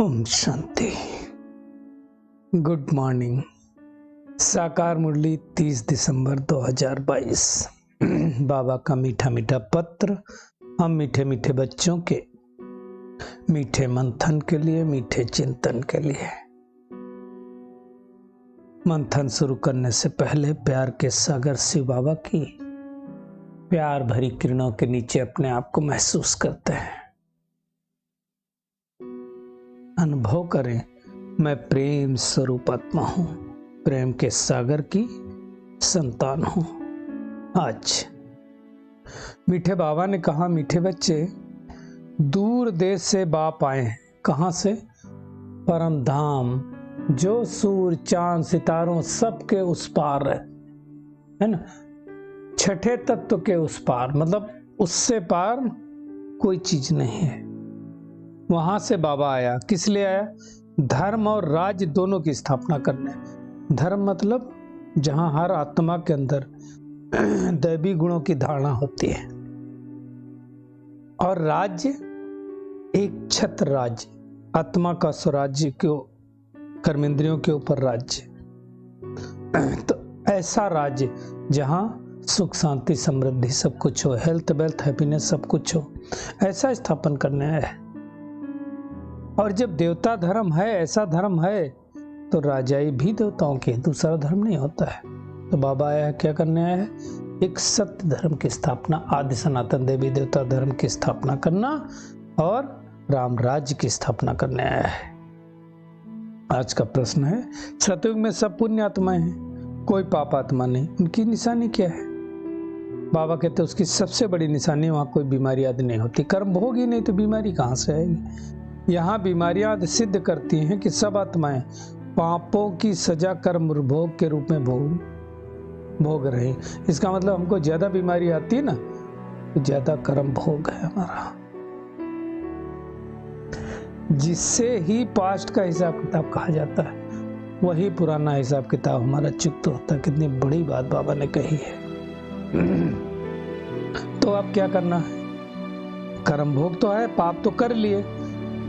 Om Shanti. Good morning. साकार मुरली 30 दिसंबर 2022। बाबा का मीठा मीठा पत्र हम मीठे मीठे बच्चों के मीठे मंथन के लिए, मीठे चिंतन के लिए। मंथन शुरू करने से पहले प्यार के सागर शिव बाबा की प्यार भरी किरणों के नीचे अपने आप को महसूस करते हैं। अनुभव करें, मैं प्रेम स्वरूप आत्मा हूं, प्रेम के सागर की संतान हूं। आज मीठे बाबा ने कहा, मीठे बच्चे, दूर देश से बाप आए हैं। कहां से? परम धाम, जो सूर्य चांद सितारों सबके उस पार है ना, छठे तत्व के उस पार, मतलब उससे पार कोई चीज नहीं है। वहां से बाबा आया। किस लिए आया? धर्म और राज्य दोनों की स्थापना करने। धर्म मतलब जहां हर आत्मा के अंदर दैवी गुणों की धारणा होती है, और राज्य एक छत्र राज्य, आत्मा का स्वराज्य क्यों, कर्मेंद्रियों के ऊपर राज्य। तो ऐसा राज्य जहां सुख शांति समृद्धि सब कुछ हो, हेल्थ वेल्थ हैप्पीनेस सब कुछ हो, ऐसा स्थापन करने है। और जब देवता धर्म है, ऐसा धर्म है, तो राजाई भी देवताओं के, दूसरा धर्म नहीं होता है। तो बाबा आया है, क्या करने आया है? एक सत्य धर्म की स्थापना, आदि सनातन देवी देवता धर्म की स्थापना करना और राम राज्य की स्थापना करने आया है। आज का प्रश्न है, सतयुग में सब पुण्य आत्माएं हैं, कोई पाप आत्मा नहीं, उनकी निशानी क्या है? बाबा कहते हैं उसकी सबसे बड़ी निशानी, वहां कोई बीमारी आदि नहीं होती। कर्म भोग ही नहीं तो बीमारी कहां से आएगी? यहाँ बीमारियां सिद्ध करती हैं कि सब आत्माएं पापों की सजा कर्म भोग के रूप में भोग रहे हैं। इसका मतलब हमको ज्यादा बीमारी आती है ना, तो ज्यादा कर्म भोग है हमारा, जिससे ही पास्ट का हिसाब किताब कहा जाता है, वही पुराना हिसाब किताब हमारा चुकता होता है। कितनी बड़ी बात बाबा ने कही है। तो अब क्या करना है? कर्म भोग तो है, पाप तो कर लिए,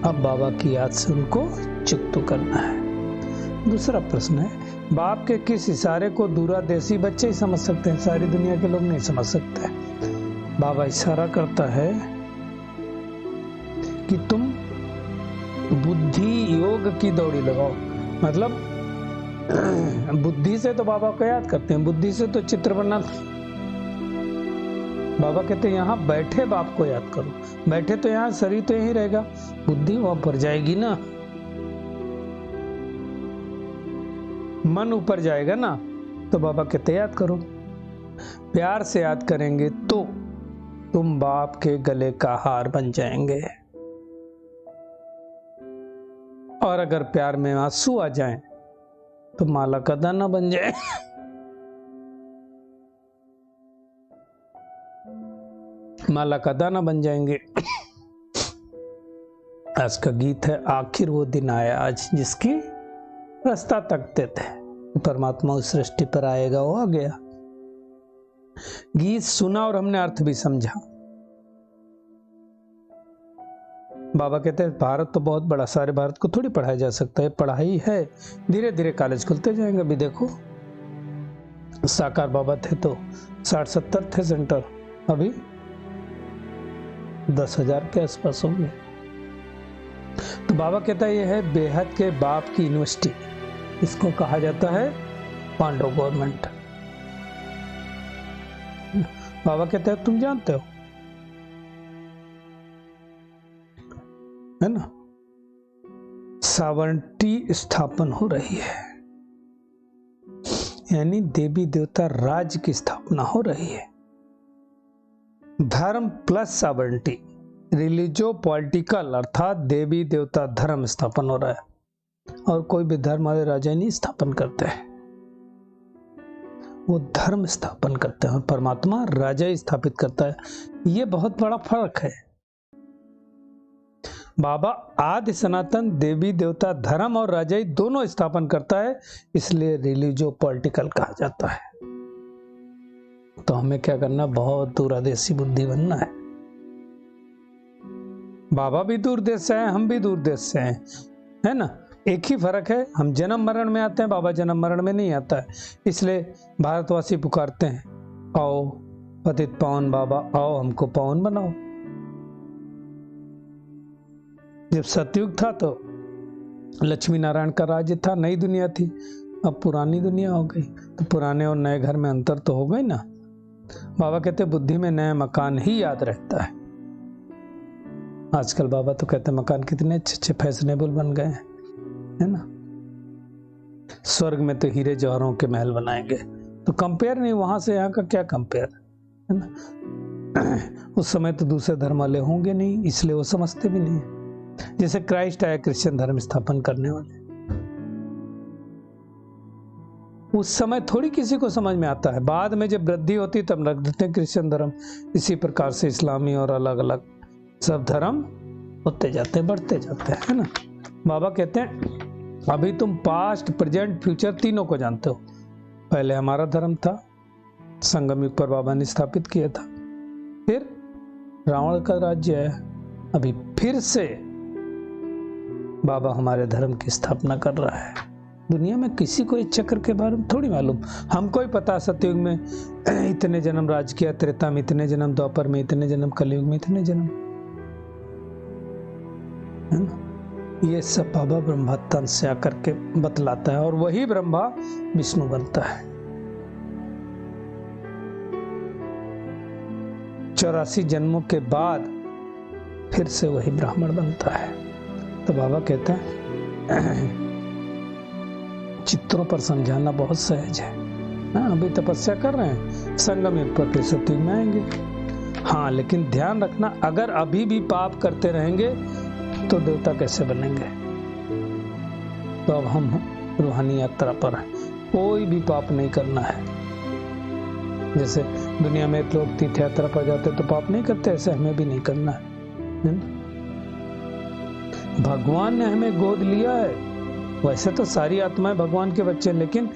अब बाबा की याद से उनको चुकता करना है। दूसरा प्रश्न है, बाप के किस इशारे को दूरदेशी बच्चे ही समझ सकते हैं, सारी दुनिया के लोग नहीं समझ सकते। बाबा इशारा करता है कि तुम बुद्धि योग की दौड़ी लगाओ। मतलब बुद्धि से तो बाबा को याद करते हैं, बुद्धि से तो चित्र बनाते। बाबा कहते हैं यहाँ बैठे बाप को याद करो। बैठे तो यहाँ शरीर तो यहीं रहेगा, बुद्धि वहां पर जाएगी ना, मन ऊपर जाएगा ना। तो बाबा कहते याद करो। प्यार से याद करेंगे तो तुम बाप के गले का हार बन जाएंगे, और अगर प्यार में आंसू आ जाएं तो माला का दाना बन जाए। माला का दाना बन जाएंगे। आज का गीत है, आखिर वो दिन आया आज जिसकी रास्ता तकते थे, परमात्मा उस सृष्टि पर आएगा, वो आ गया। गीत सुना और हमने अर्थ भी समझा। बाबा कहते हैं भारत तो बहुत बड़ा, सारे भारत को थोड़ी पढ़ाया जा सकता है, पढ़ाई है, धीरे धीरे कॉलेज खुलते जाएंगे। अभी देखो, साकार बाबा थे तो 60-70 थे सेंटर, अभी 10,000 के आसपास होंगे। तो बाबा कहता है ये है बेहद के बाप की यूनिवर्सिटी, इसको कहा जाता है पांडव गवर्नमेंट। बाबा कहते हैं तुम जानते हो, है ना, सावर्निटी स्थापन हो रही है, यानी देवी देवता राज्य की स्थापना हो रही है। धर्म प्लस सावर्निटी, रिलीजियो पॉलिटिकल, अर्थात देवी देवता धर्म स्थापन हो रहा है। और कोई भी धर्म वाले राजा नहीं स्थापन करते हैं, वो धर्म स्थापन करते हैं, परमात्मा राजा ही स्थापित करता है। ये बहुत बड़ा फर्क है। बाबा आदि सनातन देवी देवता धर्म और राजाई दोनों स्थापन करता है, इसलिए रिलीजियो पॉलिटिकल कहा जाता है। तो हमें क्या करना? बहुत दूरदेशी बुद्धि बनना है। बाबा भी दूर देश से हैं, हम भी दूर देश से हैं, है ना। एक ही फर्क है, हम जन्म मरण में आते हैं, बाबा जन्म मरण में नहीं आता है। इसलिए भारतवासी पुकारते हैं, आओ पतित पावन बाबा, आओ हमको पावन बनाओ। जब सतयुग था तो लक्ष्मी नारायण का राज्य था, नई दुनिया थी। अब पुरानी दुनिया हो गई, तो पुराने और नए घर में अंतर तो हो गई ना। बाबा कहते बुद्धि में नया मकान ही याद रहता है। आजकल बाबा तो कहते मकान कितने अच्छे अच्छे फैशनेबल बन गए हैं, है ना। स्वर्ग में तो हीरे जवाहरों के महल बनाएंगे, तो कंपेयर नहीं, वहां से यहाँ का क्या कंपेयर, है ना। उस समय तो दूसरे धर्म वाले होंगे नहीं, इसलिए वो समझते भी नहीं है। जैसे क्राइस्ट आया क्रिश्चियन धर्म स्थापन करने वाले, उस समय थोड़ी किसी को समझ में आता है, बाद में जब वृद्धि होती तब रख देते हैं क्रिश्चियन धर्म। इसी प्रकार से इस्लामी और अलग अलग सब धर्म होते जाते हैं, बढ़ते जाते हैं, है ना। बाबा कहते हैं अभी तुम पास्ट प्रेजेंट फ्यूचर तीनों को जानते हो। पहले हमारा धर्म था, संगम युग पर बाबा ने स्थापित किया था, फिर रावण का राज्य है, अभी फिर से बाबा हमारे धर्म की स्थापना कर रहा है। दुनिया में किसी को इस चक्र के बारे में थोड़ी मालूम, हमको ही पता सतयुग में इतने जन्म राज किया, त्रेता में इतने जन्म, द्वापर में इतने जन्म, कलयुग में इतने जन्म, है ना। ये सब बाबा ब्रह्मा तन से आकर के बतलाता है, और वही ब्रह्मा विष्णु बनता है। 84 जन्मों के बाद फिर से वही ब्राह्मण बनता है। तो बाबा कहते हैं चित्रों पर समझाना बहुत सहज है ना। अभी तपस्या कर रहे हैं, संगम युग पर फिर सतयुग में आएंगे। हाँ, लेकिन ध्यान रखना, अगर अभी भी पाप करते रहेंगे तो देवता कैसे बनेंगे। तो अब हम रूहानी यात्रा पर हैं, कोई भी पाप नहीं करना है। जैसे दुनिया में लोग तीर्थ यात्रा पर जाते तो पाप नहीं करते, ऐसे हमें भी नहीं करना है। भगवान ने हमें गोद लिया है, वैसे तो सारी आत्माएं भगवान के बच्चे, लेकिन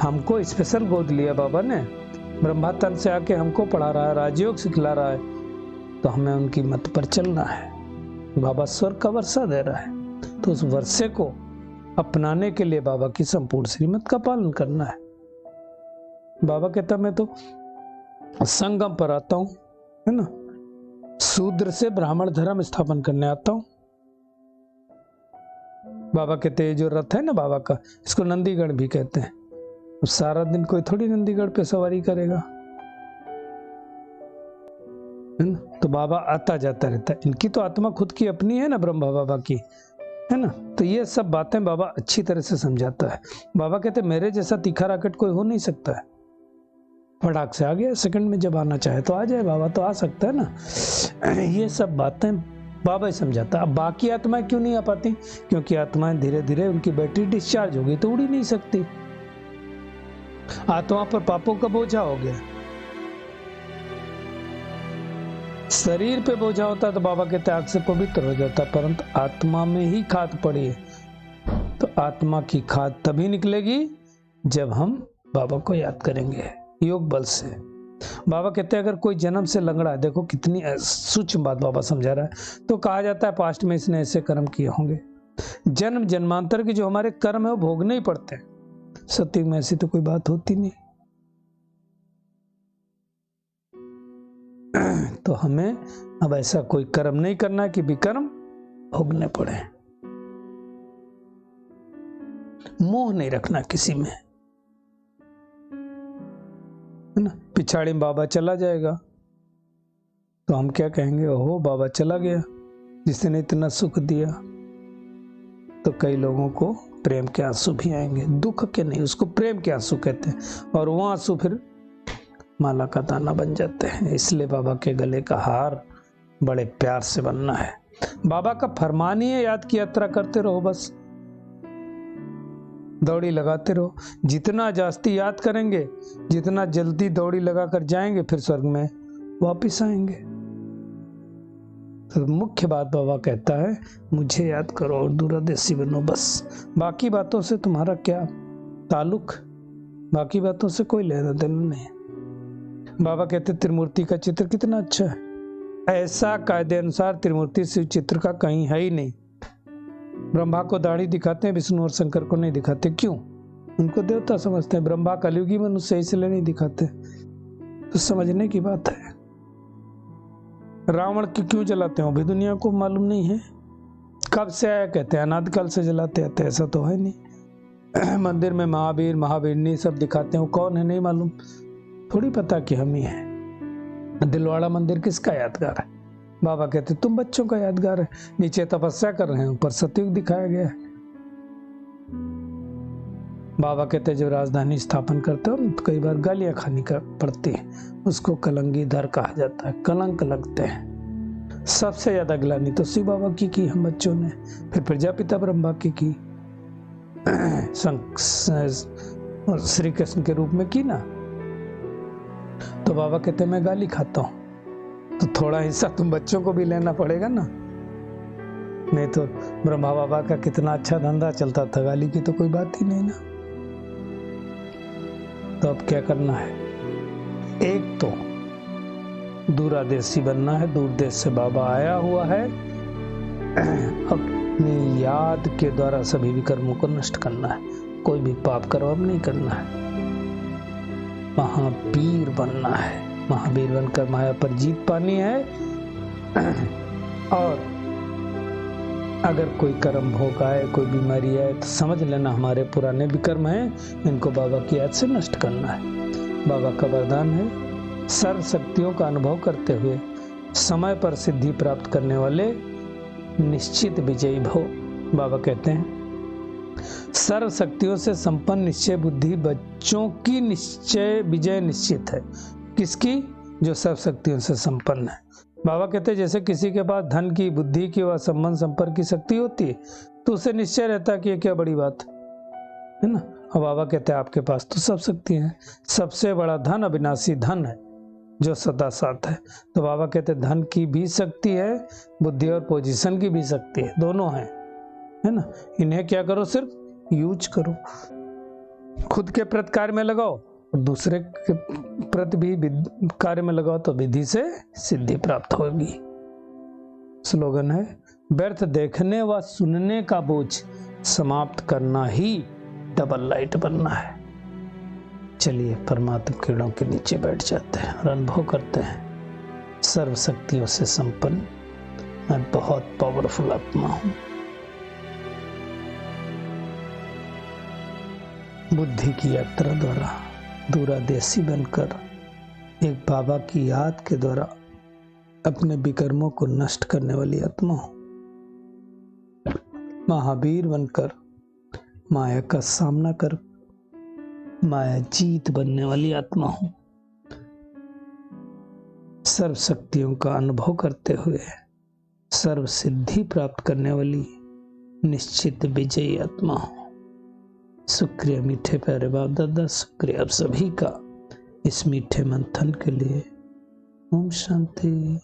हमको स्पेशल गोद लिया बाबा ने। ब्रह्मा तन से आके हमको पढ़ा रहा है, राजयोग सिखला रहा है, तो हमें उनकी मत पर चलना है। बाबा स्वर्ग का वर्षा दे रहा है, तो उस वर्षे को अपनाने के लिए बाबा की संपूर्ण श्रीमत का पालन करना है। बाबा कहता मैं तो संगम पर आता हूं, है ना, शूद्र से ब्राह्मण धर्म स्थापन करने आता हूं। बाबा कहते हैं जो रथ है ना बाबा का, इसको नंदीगढ़ भी कहते हैं। अब सारा दिन कोई थोड़ी नंदीगढ़ पे सवारी करेगा, है ना। तो बाबा आता जाता रहता है, इनकी तो आत्मा खुद की अपनी है ना, ब्रह्मा बाबा की, है ना। तो ये सब बातें बाबा अच्छी तरह से समझाता है। बाबा कहते मेरे जैसा तीखा राकेट कोई हो नहीं सकता है, फटाक से आ गया, सेकंड में जब आना चाहे तो आ जाए, बाबा तो आ सकता है ना। ये सब बातें बाबा ही समझाता। अब बाकी आत्माएं क्यों नहीं आ पाती, क्योंकि आत्माएं धीरे धीरे उनकी बैटरी डिस्चार्ज होगी तो उड़ ही नहीं सकती। आत्मा पर पापों का बोझा हो गया, शरीर पे बोझा होता तो बाबा के त्याग से पवित्र हो जाता, परंतु आत्मा में ही खाद पड़ी है। तो आत्मा की खाद तभी निकलेगी जब हम बाबा को याद करेंगे योग बल से। बाबा कहते हैं अगर कोई जन्म से लंगड़ा है, देखो कितनी सूक्ष्म बात बाबा समझा रहा है। तो कहा जाता है पास्ट में इसने ऐसे कर्म किए होंगे, जन्म जन्मांतर के जो हमारे कर्म है वो भोगने ही पड़ते हैं। सतयुग में ऐसी तो कोई बात होती नहीं। तो हमें अब ऐसा कोई कर्म नहीं करना कि विकर्म भोगने पड़े। मोह नहीं रखना किसी में, है ना। पिछाड़ी में बाबा चला जाएगा तो हम क्या कहेंगे, ओहो बाबा चला गया जिसने इतना सुख दिया। तो कई लोगों को प्रेम के आंसू भी आएंगे, दुख के नहीं, उसको प्रेम के आंसू कहते हैं, और वो आंसू फिर माला का दाना बन जाते हैं। इसलिए बाबा के गले का हार बड़े प्यार से बनना है। बाबा का फरमान ही है, याद की यात्रा करते रहो, बस दौड़ी लगाते रहो। जितना जास्ती याद करेंगे, जितना जल्दी दौड़ी लगाकर जाएंगे, फिर स्वर्ग में वापिस आएंगे। तो मुख्य बात बाबा कहता है मुझे याद करो और दूरदर्शी बनो, बस। बाकी बातों से तुम्हारा क्या ताल्लुक, बाकी बातों से कोई लेना देना नहीं। बाबा कहते त्रिमूर्ति का चित्र कितना अच्छा है, ऐसा कायदे अनुसार त्रिमूर्ति शिव चित्र का कहीं है ही नहीं। ब्रह्मा को दाढ़ी दिखाते हैं, विष्णु और शंकर को नहीं दिखाते, क्यों? उनको देवता समझते हैं। ब्रह्मा कलयुगी मनुष्य इसलिए नहीं दिखाते, तो समझने की बात है। रावण की क्यों जलाते हो भी दुनिया को मालूम नहीं है। कब से आया कहते हैं अनादिकाल से जलाते आते, ऐसा तो है नहीं। मंदिर में महावीर महावीरनी सब दिखाते हो, कौन है नहीं मालूम, थोड़ी पता कि हम ही है। दिलवाड़ा मंदिर किसका यादगार है? बाबा कहते तुम बच्चों का यादगार है। नीचे तपस्या कर रहे हैं, ऊपर सतयुग दिखाया गया है। बाबा कहते जब राजधानी स्थापन करते हो तो कई बार गालियां खानी पड़ती है, उसको कलंगीधर कहा जाता है, कलंक लगते हैं। सबसे ज्यादा ग्लानि तो शिव बाबा की हम बच्चों ने, फिर प्रजापिता ब्रह्मा की श्री कृष्ण के रूप में की ना। तो बाबा कहते मैं गाली खाता हूं, तो थोड़ा हिस्सा तुम बच्चों को भी लेना पड़ेगा ना, नहीं तो ब्रह्मा बाबा का कितना अच्छा धंधा चलता था, गाली की तो कोई बात ही नहीं ना। तो अब क्या करना है? एक तो दूरादेशी बनना है, दूर देश से बाबा आया हुआ है, अपनी याद के द्वारा सभी विकर्मों को नष्ट करना है, कोई भी पाप कर्म नहीं करना है, महावीर बनना है, महावीर बनकर माया पर जीत पानी है। और अगर कोई कर्म भोग आए, कोई बीमारी आए, तो समझ लेना हमारे पुराने विकर्म हैं, इनको बाबा की याद से नष्ट करना है। बाबा का वरदान है सर्व शक्तियों का अनुभव करते हुए समय पर सिद्धि प्राप्त करने वाले निश्चित विजयी भव। बाबा कहते हैं सर्व शक्तियों से संपन्न निश्चय बुद्धि बच्चों की निश्चय विजय निश्चित है। किसकी? जो सर्व शक्तियों से संपन्न है। बाबा कहते हैं जैसे किसी के पास धन की, बुद्धि की व संबंध संपर्क की शक्ति होती है, तो उसे निश्चय रहता है कि ये क्या बड़ी बात है ना। और बाबा कहते हैं आपके पास तो सब शक्ति है, सबसे बड़ा धन अविनाशी धन है जो सदा साथ है। तो बाबा कहते हैं धन की भी शक्ति है, बुद्धि और पोजीशन की भी शक्ति है, दोनों है ना। इन्हें क्या करो? सिर्फ यूज करो, खुद के प्रति कार्य में लगाओ और दूसरे के प्रति भी कार्य में लगाओ, तो विधि से सिद्धि प्राप्त होगी। स्लोगन है व्यर्थ देखने व सुनने का बोझ समाप्त करना ही डबल लाइट बनना है। चलिए परमात्मा किरणों के नीचे बैठ जाते हैं और अनुभव करते हैं सर्व शक्तियों से संपन्न मैं बहुत पावरफुल आत्मा हूं। बुद्धि की यात्रा द्वारा दूरादेशी बनकर एक बाबा की याद के द्वारा अपने विकर्मों को नष्ट करने वाली आत्मा हूं। महावीर बनकर माया का सामना कर माया जीत बनने वाली आत्मा हूं। सर्व शक्तियों का अनुभव करते हुए सर्व सिद्धि प्राप्त करने वाली निश्चित विजयी आत्मा हूं। शुक्रिया मीठे प्यारे बाप दादा, शुक्रिया आप सभी का इस मीठे मंथन के लिए। ओम शांति।